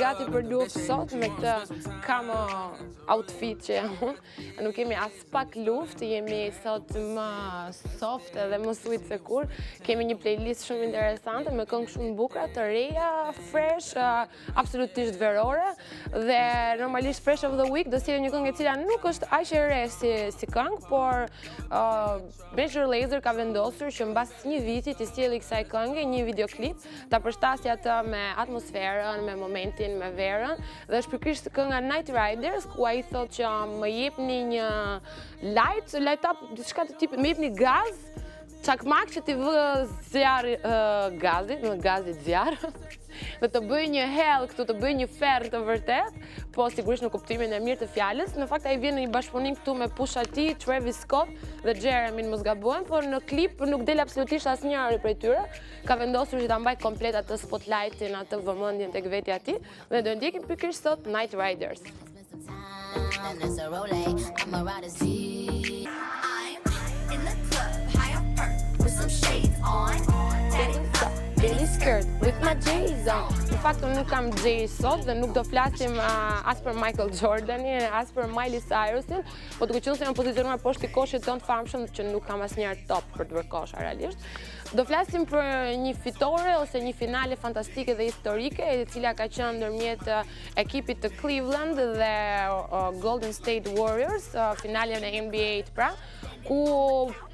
gati për luftë sot me këtë camo outfit që jam unë. Nuk kemi as pak luftë, jemi sot më soft edhe më sweet se kur. Kemi një playlist shumë interesante me këngë shumë bukura, të reja, fresh, absolutisht verore. Dhe normalisht Fresh of the Week do sjellë një këngë e cila nuk është aq e re si këngë, por Major Lazer ka vendosur që mbas një viti të sjellë kësaj këngë një videoklip, ta përshtasë atë me atmosferën, me momentin, me verën, dhe është pikërisht kënga Night Riders, ku ai thotë që më jepni një light up, diçka të tipit, më jepni gaz, çakmak që t'i vë zjarr gazit zjarr. Dhe të bëj një hell këtu, të bëj një ferr të vërtet, po sigurisht në kuptimin e mirë të fjalës. Në fakt ai vjen në një bashkëpunim këtu me Pusha T, Travis Scott dhe Jeremy, mos gabojmë, por në klip nuk del absolutisht asnjëri prej tyre. Ka vendosur që ta mbaj komplet atë spotlightin, atë vëmendjen tek vetja e tij, dhe do ndjekim pikërisht sot Night Riders. Billy skirt with my J's on. Në fakt unë nuk kam J's sot dhe nuk do flasim as për Michael Jordanin, as për Miley Cyrusin, po duke qenë se jam pozicionuar poshtë koshit tonë famshëm që nuk kam asnjëherë top për të bërë kosha realisht. Do flasim për një fitore ose një finale fantastike dhe historike, e cila ka qenë ndërmjet ekipit të Cleveland dhe Golden State Warriors, finalen e NBA-t pra, ku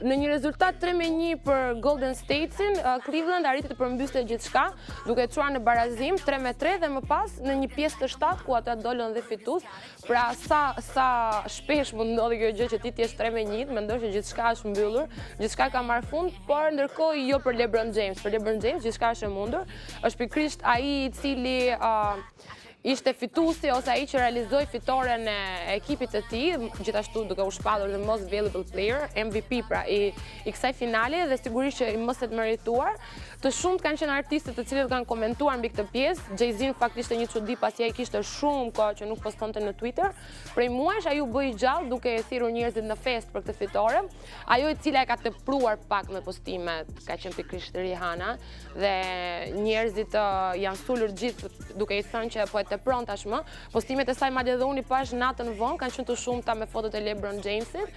në një rezultat 3-1 për Golden Statesin, Cleveland arriti të përmbyste gjithçka, duke çuar në barazim 3-3 dhe më pas në një pjesë të shtatë ku ata dolën dhe fitues. Pra sa shpesh mund ndodhi kjo gjë që ti jesh 3-1, mendosh që gjithçka është mbyllur, gjithçka ka marrë fund, por ndërkohë jo për LeBron James. Për LeBron James gjithçka është e mundur. Është pikërisht ai i cili ishte fituesi ose ai që realizoi fitoren e ekipit të tij, gjithashtu duke u shpallur the most valuable player, MVP pra i kësaj finale, dhe sigurisht që i mëse të merituar. Të shumt kanë qenë artistët të cilët kanë komentuar mbi këtë pjesë. Jay-Z në fakt ishte një çudi pasi ai kishte shumë kohë që nuk postonte në Twitter. Prej muajsh ai u bë i gjallë duke e thirrur njerëzit në festë për këtë fitore. Ajo e cila e ka tepruar pak me postimet ka qenë pikërisht Rihanna, dhe njerëzit janë sulur gjithë duke i thënë që po e tepron tashmë. Postimet e saj madje edhe unë i pash natën vonë kanë qenë të shumta me fotot e LeBron Jamesit.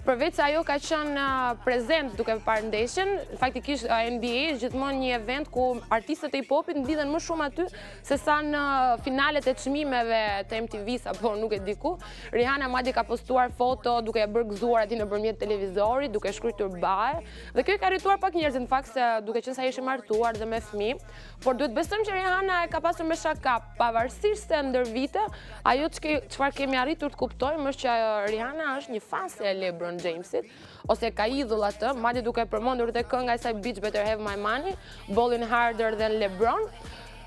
Përveç se ajo ka qenë prezent duke parë ndeshjen, faktikisht NBA është gjithmonë një event ku artistët e hip-hopit mbidhen më shumë aty se sa në finalet e çmimeve të MTV-s apo nuk e di ku. Rihanna madje ka postuar foto duke e bërë gëzuar aty nëpërmjet televizorit, duke shkruar bye. Dhe kjo i ka irrituar pak njerëz në fakt, se duke qenë se ai ishte martuar dhe me fëmijë, por duhet besojmë që Rihanna e ka pasur me shaka, pavarësisht se ndër vite ajo çfarë kemi arritur të kuptojmë është që Rihanna është një fanse e LeBron Jamesit, ose ka idhull atë, madje duke përmendur te kënga e saj Bitch Better Have My Money, Ballin' Harder than LeBron.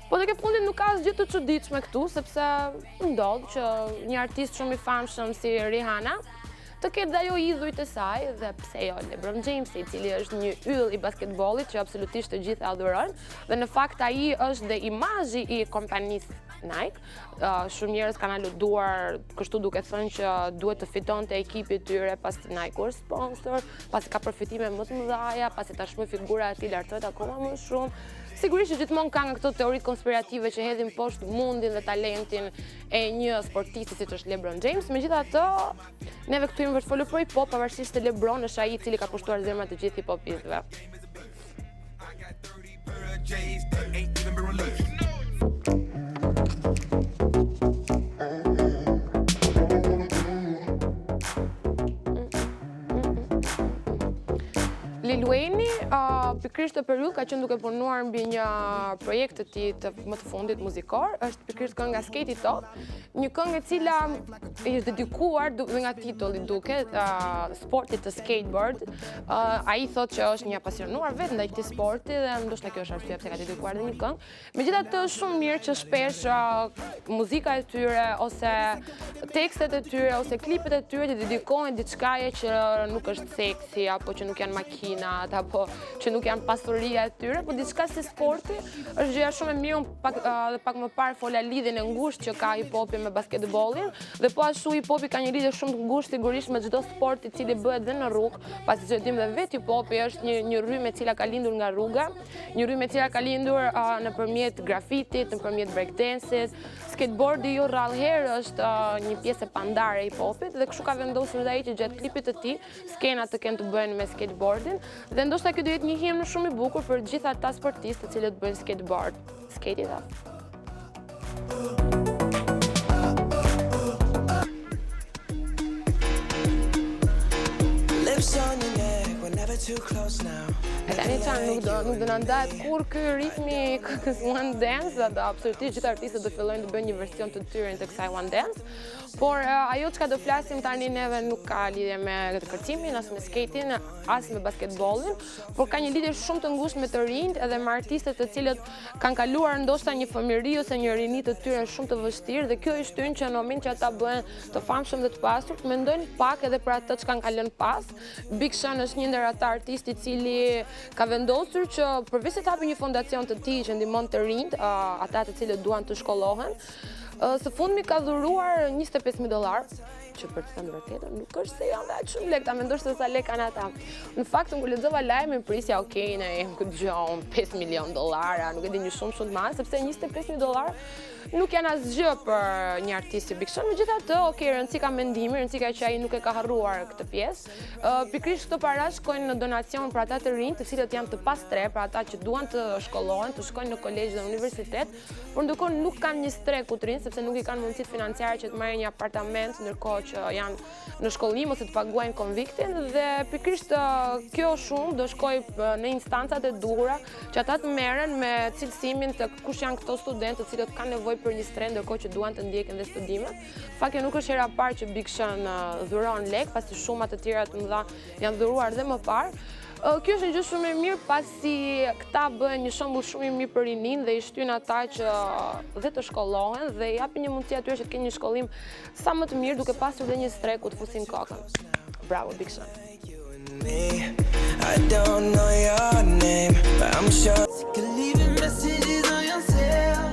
Po tek e fundit nuk ka asgjë të çuditshme këtu, sepse ndodh që një artist shumë i famshëm si Rihanna të ketë dhe ajo idhujt e saj, dhe pse jo LeBron James, i cili është një yll i basketbollit që absolutisht të gjithë adhurojnë, dhe në fakt ai është dhe imazhi i kompanisë Nike. Shumë njerëz kanë aluduar kështu duke thënë që duhet të fitonte ekipi i tyre pasi Nike është sponsor, pasi ka përfitime më të mëdha, pasi tashmë figura e tij lartohet akoma më shumë. Sigurisht që gjithmonë ka nga këto teoritë konspirative që hedhin poshtë mundin dhe talentin e një sportisti siç është LeBron James. Megjithatë, neve këtu jemi për të folur për hip-hop, pavarësisht se LeBron është ai i cili ka pushtuar zemrat të gjithë hip-hopistëve. Lil Wayne pikërisht të periudhë ka qenë duke punuar mbi një projekt të tij të më të fundit muzikor, është pikërisht kënga Skate It Off, një këngë e cila është dedikuar nga titulli duket sportit të skateboard. Ai thotë që është një apasionuar vetë ndaj këtij sporti dhe ndoshta kjo është arsyeja pse ka dedikuar edhe një këngë. Megjithatë është shumë mirë që shpesh muzika e tyre ose tekstet e tyre ose klipet e tyre të dedikohen diçkaje që nuk është seksi apo që nuk janë makinat apo që nuk janë pasuria e tyre, por diçka si sporti është gjëja shumë e mirë. Pak më parë fola lidhjen e ngushtë që ka hip-hopi me basketbollin, dhe po ashtu hip-hopi ka një lidhje shumë të ngushtë sigurisht me çdo sport i cili bëhet dhe në rrugë, pasi që dim dhe vetë hip-hopi është një rrymë e cila ka lindur nga rruga, një rrymë e cila ka lindur nëpërmjet grafitit, nëpërmjet breakdance-it. Skateboardi jo rrallëherë është një pjesë e pandare e hip-hopit dhe kështu ka vendosur ai që gjatë klipit të tij skenat të kenë të bëjnë me skateboardin, dhe ndoshta ky do jetë një himn shumë i bukur për gjithë ata sportistë të cilët bëjnë skateboard. Skate it up. E tani qanë nuk do në ndahet kur ky ritmi këngës One Dance, dhe absolutisht gjithë artistët do fillojnë të bëjnë një version të tyre të kësaj One Dance, por ajo çka do flasim tani neve nuk ka lidhje me kërcimin, as me skatin, as me basketbollin, por ka një lidhje shumë të ngushtë me të rinjt edhe me artistët të cilët kanë kaluar ndoshta një fëmijëri ose një rini të tyre shumë të vështirë, dhe kjo i shtyn që në moment që ata bëhen të famshëm dhe të pasur, mendojnë pak edhe për atë çka kanë lënë pas. Big Sean është një ndër ata artistë i cili ka vendosur që përveç se të hapë një fondacion të tij që ndihmon të rinjt, ata të cilët duan të shkollohen, së fundmi ka dhuruar $25,000, që për të thënë vërtetën nuk është se janë aq shumë lekë, ta mendosh se sa lekë kanë ata. Në fakt kur lexova lajmin prisja, okay, ne gjom $5 milion, nuk e di, një shumë të madhe, sepse $25,000 nuk janë asgjë për një artist si Big Sean. Megjithatë, okay, rëndësi ka mendimi, rëndësi ka që ai nuk e ka harruar këtë pjesë. Pikërisht këto para shkojnë në donacion për ata të rinj, të cilët janë të pastre, për ata që duan të shkollohen, të shkojnë në kolegj dhe universitet, por ndërkohë nuk kanë një strek të rinj, sepse nuk i kanë mundësitë financiare që të marrin një apartament ndërkohë që janë në shkollim ose të paguajnë konviktin, dhe pikërisht kjo shumë do shkojë në instancat e duhura që ata të merren me cilësimin të kush janë këto studentë të cilët kanë nevojë për një strehë ndërkohë që duan të ndjekin dhe studimet. Fakti nuk është hera e parë që Big Sean dhuron lek, pasi shumë të tjera të mëdha janë dhuruar dhe më parë. Kjo është një gjë shumë e mirë, pasi këta bëhen një shembull shumë i mirë për rinin dhe i shtyn ata që dhe të shkollohen dhe i japin një mundësi atyre që të kenë një shkollim sa më të mirë, duke pasur dhe një strek ku të fusin kokën. Bravo Big Sean. I don't know your name, but I'm sure you can leave messages on yourself.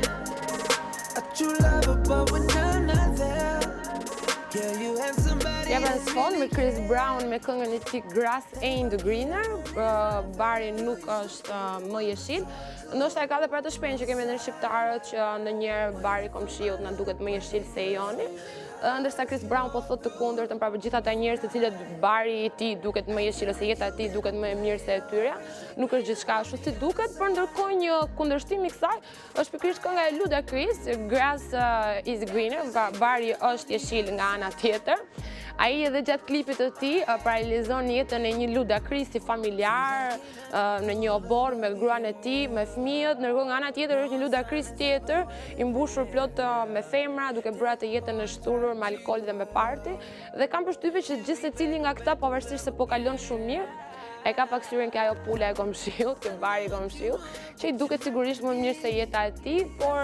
Ja pra në sfond me Chris Brown me këngën e tij Grass Ain't Greener, bari nuk është më jeshil. Ndoshta e ka dhe për atë shpenjë që kemi në shqiptarët që ndonjëherë bari komshiut na duket më jeshil se joni. Ndërsa Chris Brown po thotë të kundërtën, pra për gjithë ata njerëz të cilët bari i tij duket më jeshil ose jeta e tij duket më e mirë se e tyre, nuk është gjithçka ashtu si duket, por ndërkohë një kundërshtim i kësaj është pikërisht kënga e Ludacris, Grass is Greener, bari është jeshil nga ana tjetër. Ai edhe gjatë klipit të tij paralizon jetën e një Ludacrisi familjar në një obor me gruan e tij, me fëmijët, ndërkohë nga ana tjetër është një Ludacris tjetër i mbushur plot me femra, duke bërë atë jetën e shturur me alkool dhe me party, dhe kam përshtypjen që gjithë secili nga këta, pavarësisht se po kalon shumë mirë, e ka pak syrin ke ajo pula e komshiut, ke bari e komshiut, që i duket sigurisht më mirë se jeta e tij, por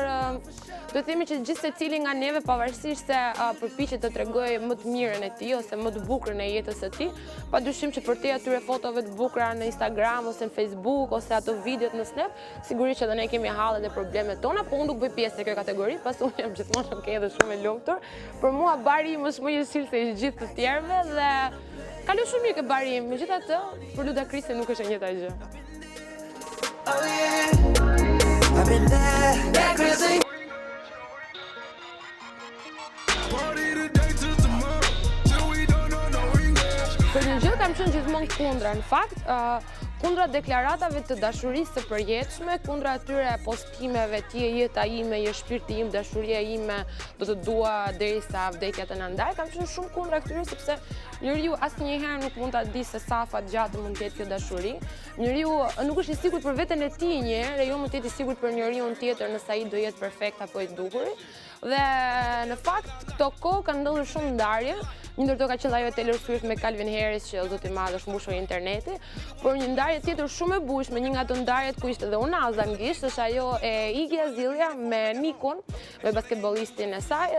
do të themi që gjithë secili nga neve, pavarësisht se përpiqet të tregojë më të mirën e tij ose më të bukurën e jetës së tij, padyshim që për te atyre fotove të bukura në Instagram ose në Facebook ose ato videot në Snap, sigurisht që edhe ne kemi hallet dhe problemet tona, po unë nuk bëj pjesë në kjo kategori, pas unë jam gjithmonë okay dhe shumë e lumtur. Për mua bari im është më jeshil se i gjithë të tjerëve dhe kaloj shumë mirë ke bari im, megjithatë për Ludacris nuk është e njëjta gjë. Për një gjë kam qenë gjithmonë kundra, në fakt, kundra deklaratave të dashurisë së përjetshme, kundra atyre postimeve ti je jeta ime, je shpirti im, dashuria ime, do të dua derisa vdekja të na ndaj, kam qenë shumë kundra këtyre sepse njeriu asnjëherë nuk mund ta di se sa afat gjatë mund të jetë kjo dashuri. Njeriu nuk është i sigurt për veten e tij një herë, dhe jo mund të jetë i sigurt për njeriu tjetër nëse ai do jetë perfekt apo i duhur. Dhe në fakt këto kohë kanë ndodhur shumë ndarje. Një ndër to ka qenë ajo e Taylor Swift me Calvin Harris që zoti i madh është mbushur interneti, por një ndarje tjetër shumë e bushme, një nga ato ndarjet ku ishte dhe unaza ngisht, është ajo e Iggy Azalea me Nikun, me basketbollistin e saj.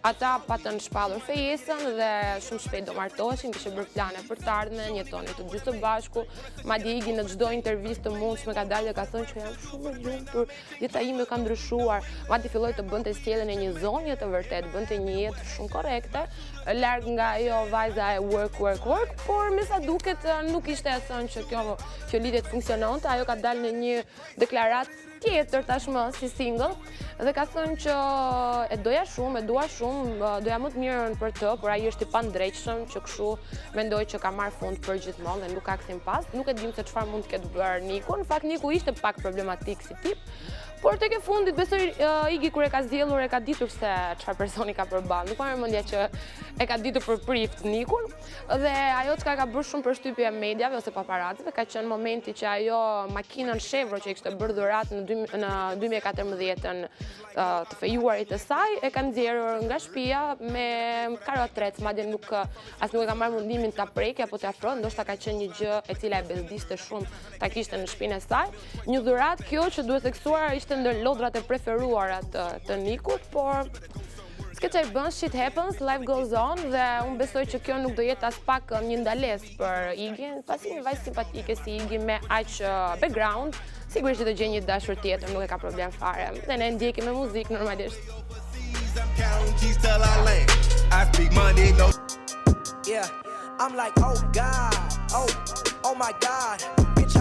Ata patën shpallur fejesën dhe shumë shpejt do martoheshin, kishte bërë plane për të ardhmen, jetonin të dy së bashku. Madje Igi në çdo intervistë të mundshme ka dalë dhe ka thënë që jam shumë e lumtur, jeta ime ka ndryshuar. Madje filloi të bënte sjelljen e një zonje të vërtet, bënte një jetë shumë korrekte, larg nga ajo vajza e work, por me sa duket nuk ishte e thënë që kjo lidhje të funksiononte. Ajo ka dalë në një deklaratë tjetër tashmë si single dhe ka thënë që e dua shumë, doja më të mirën për të, por ai është i pandrejtshëm që kështu mendoj që ka marrë fund për gjithmonë dhe nuk ka kthim pas. Nuk e dim se çfarë mund të ketë bërë Niku. Në fakt Niku ishte pak problematik si tip. Por tek e fundit besoj Igi kur e ka zgjedhur e ka ditur se çfarë personi ka përballë. Nuk kam mendja që e ka ditur për prift Nikun dhe ajo çka ka bërë shumë përshtypje mediave ose paparazzive ka qenë momenti që ajo makinën Chevrolet që i kishte bërë dhuratë në 2014-ën të fejuarit të saj e ka nxjerrur nga shtëpia me karotrec, madje nuk e ka marrë mundimin ta prekë apo ta afronë, ndoshta ka qenë një gjë e cila e bezdiste shumë ta kishte në shtëpinë e saj. Një dhuratë kjo që duhet theksuar ishte ndër lodrat e preferuara të Nikut, por s'ke çfarë bën, shit happens, life goes on dhe unë besoj që kjo nuk do jetë as pak një ndalesë për Igin, pasi një vajzë simpatike si Igi me aq background, sigurisht do gjej një dashur tjetër, nuk e ka problem fare. Dhe ne ndjekim me muzikë normalisht. I'm like, oh God, oh my God.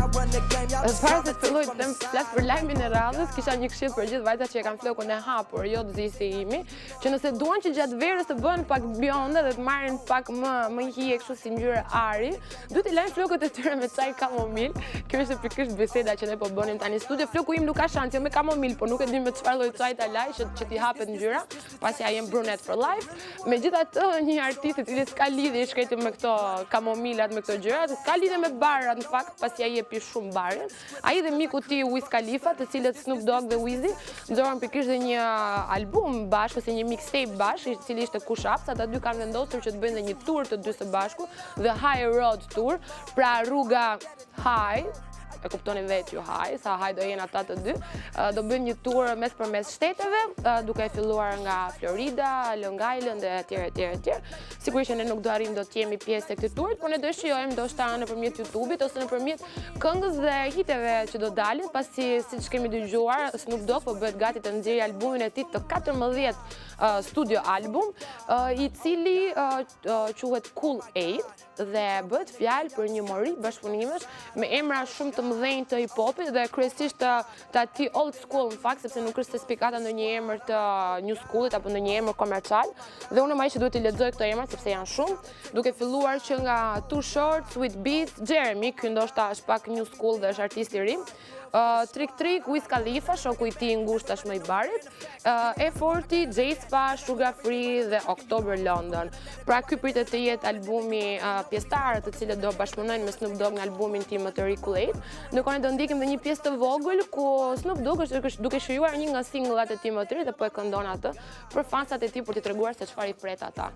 Para se të filloj të flas për lajmin e radhës, kisha një këshill për gjithë vajzat që e kanë flokun e hapur, jo të zisi imi, që nëse duan që gjatë verës të bëhen pak bjonde dhe të marrin pak më hije kështu si ngjyrë ari, duhet i lajmë flokët e tyre me çaj kamomil. Kjo është pikërisht biseda që ne po bënim tani në studio. Floku im nuk ka shans jo me kamomil, por nuk e di me çfarë lloj çaji ta laj që t'i hapet ngjyra, pasi ai jem brunet for life. Megjithatë, një artist i cili s'ka lidhje shkretë me këto kamomilat, me këto gjëra, s'ka lidhje me barat në fakt, pasi ai jepi shumë barin. Ai dhe miku ti Wiz Khalifa, të cilët Snoop Dogg dhe Wizzy nxorën pikërisht dhe një album bashkë ose një mixtape bashkë, i cili ishte Kush Ups. Ata dy kanë vendosur që të bëjnë një tur të dy së bashku, The High Road Tour, pra rruga High, e kuptoni vetë ju High, sa High do jenë ata të dy, do bëjnë një tur mes përmes shteteve, duke filluar nga Florida, Long Island e etj. Sigurisht që ne nuk do arrim do të jemi pjesë të këtij turit, por ne do shijojmë ndoshta nëpërmjet YouTube-it ose nëpërmjet këngës dhe hiteve që do dalin, pasi siç kemi dëgjuar, Snoop Dogg po bëhet gati të nxjerrë albumin e tij të 14 studio album, i cili quhet Cool 8 dhe bëhet fjalë për një mori bashkëpunimesh me emra shumë të mëdhenj të hip-hopit dhe kryesisht të atij old school në fakt, sepse nuk është se spikata ndonjë emër të new schoolit apo ndonjë emër komercial. Dhe unë më që duhet i lexoj këto emra sepse janë shumë, duke filluar që nga Too Short, Sweet Beats, Jeremy, ky ndoshta është pak new school dhe është artist i ri. Trick, Wiz Khalifa, shoku i tij ngushtë tashmë i barit, E40, J-Spa, Sugar Free dhe October London. Pra ky pritet të jetë albumi pjesëtarë të cilët do bashkëpunojnë me Snoop Dogg në albumin tim të ri Cool 8. Ndërkohë do ndikim dhe një pjesë të vogël ku Snoop Dogg është duke shijuar një nga singullat e tij më të ri dhe po e këndon atë për fansat e tij për t'i treguar se çfarë i pret ata.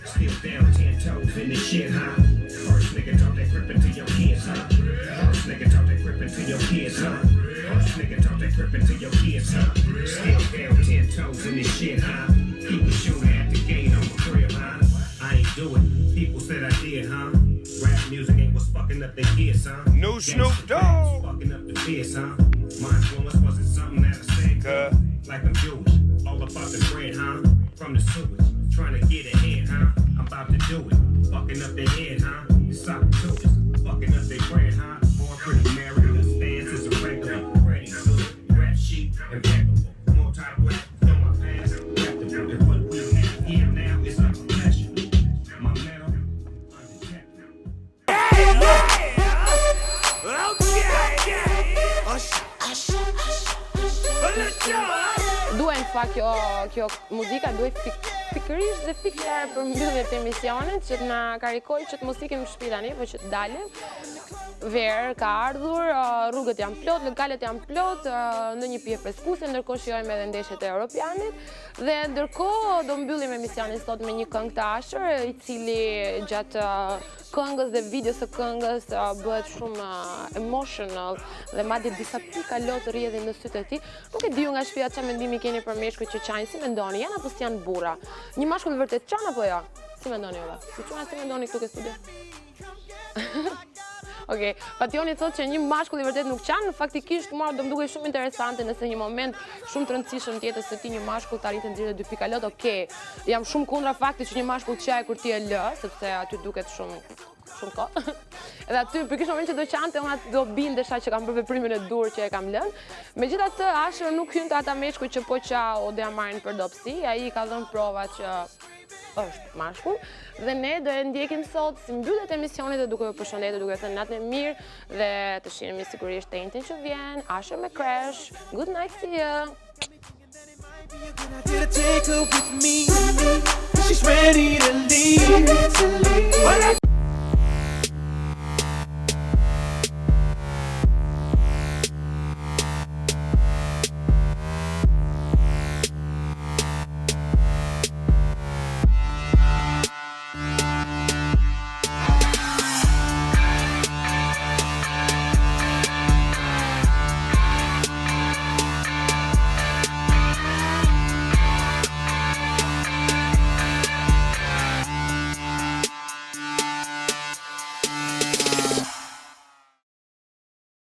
Still down 10 toes in this shit, huh? First nigga talk that grip into your kids, huh? First nigga talk that grip into your kids, huh? First nigga talk that grip into your kids, huh? Still down 10 toes in this shit, huh? People shooting at the gate on the crib, huh? I ain't do it. People said I did, huh? Rap music ain't what's fucking up their kids, huh? New Snoop Dogg. Fucking up the kids, huh? My influence wasn't something that I said, like I'm Jewish. All about the bread, huh? From the sewage. Trying to get ahead, huh? I'm about to do it. Fucking up their head, huh? It's something to it. Fucking up their bread, huh? Born pretty married, the stance is irregular. Pretty good, rap sheet, impeccable. Multi-black, from my past, active. And what we have here now is unprofessional. My metal, undetected. Duhet në fakt kjo muzika duhet pikërisht dhe fikse për mbylljet e emisionit që të na karikoj që të mos ikim në shtëpi tani, por që të dalim. verë ka ardhur, rrugët janë plot, lokalet janë plot, në një pije freskuese, ndërkohë shijojmë edhe ndeshjet e Europianit dhe ndërkohë do mbyllim emisionin sot me një këngë të Asher, i cili gjatë këngës dhe videos së këngës bëhet shumë emotional dhe madje disa pika lot rrjedhin në sytë e tij. Nuk e di nga shtëpia çfarë mendimi keni për meshkujt që çajin, si mendoni? Janë apo s'janë burra? Një mashkull vërtet çan apo jo? Si mendoni juve? Si mendoni këtu ke studio? Okej, Pationi thotë që një mashkull i vërtet nuk qanë, faktikisht mua do më duke shumë interesante nëse një moment shumë të rëndësishëm të jetës së ti një mashkull të arritë nxjerrë 2 pika lot, okej, jam shumë kundra faktit që një mashkull qaj kur ti e lë, sepse aty duket shumë kohë. Edhe aty për kishë moment që do qante, unë do bindesha që kam bërë veprimin e dur që e kam lënë. Megjithatë, Asher nuk hyn të ata meshkuj që po qa o do ja marrin për dobësi, ai ka dhënë prova që është mashkull dhe ne do e ndjekim sot si mbyllet emisionit dhe duke ju përshëndetur, duke thënë natën e mirë dhe të shihemi sigurisht tentin që vjen, Asher me Crash. Good night, see you. Take her with me. She's ready to leave.